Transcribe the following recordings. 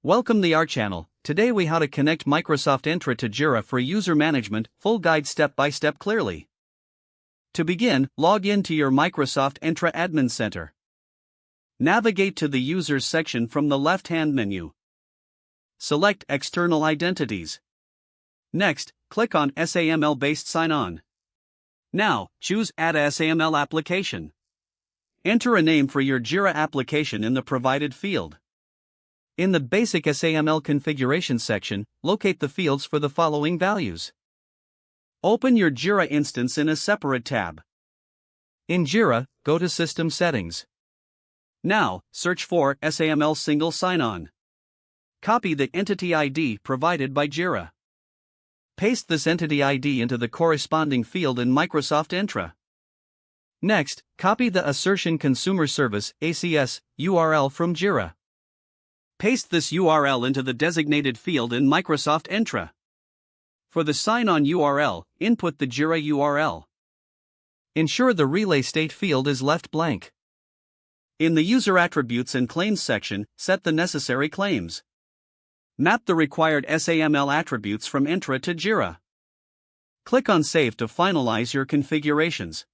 Welcome to our channel. Today we how to connect Microsoft Entra to Jira for user management, full guide step by step clearly. To begin, log in to your Microsoft Entra Admin Center. Navigate to the Users section from the left-hand menu. Select External Identities. Next, click on SAML-based sign-on. Now, choose Add a SAML application. Enter a name for your Jira application in the provided field. In the Basic SAML Configuration section, locate the fields for the following values. Open your Jira instance in a separate tab. In Jira, go to System Settings. Now, search for SAML Single Sign-On. Copy the entity ID provided by Jira. Paste this entity ID into the corresponding field in Microsoft Entra. Next, copy the Assertion Consumer Service (ACS) URL from Jira. Paste this URL into the designated field in Microsoft Entra. For the sign-on URL, input the Jira URL. Ensure the Relay State field is left blank. In the User Attributes and Claims section, set the necessary claims. Map the required SAML attributes from Entra to Jira. Click on Save to finalize your configurations.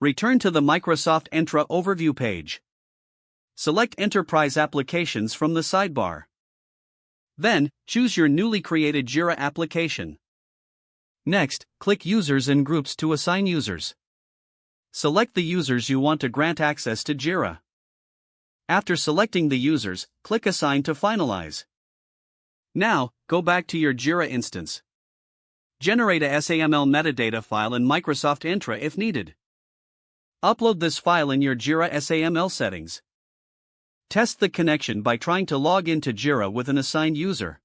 Return to the Microsoft Entra Overview page. Select Enterprise Applications from the sidebar. Then, choose your newly created Jira application. Next, click Users and Groups to assign users. Select the users you want to grant access to Jira. After selecting the users, click Assign to finalize. Now, go back to your Jira instance. Generate a SAML metadata file in Microsoft Entra if needed. Upload this file in your Jira SAML settings. Test the connection by trying to log into Jira with an assigned user.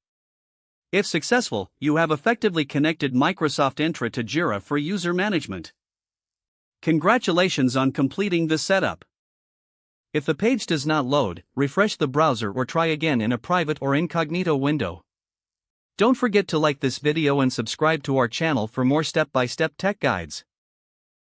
If successful, you have effectively connected Microsoft Entra to Jira for user management. Congratulations on completing the setup. If the page does not load, refresh the browser or try again in a private or incognito window. Don't forget to like this video and subscribe to our channel for more step-by-step tech guides.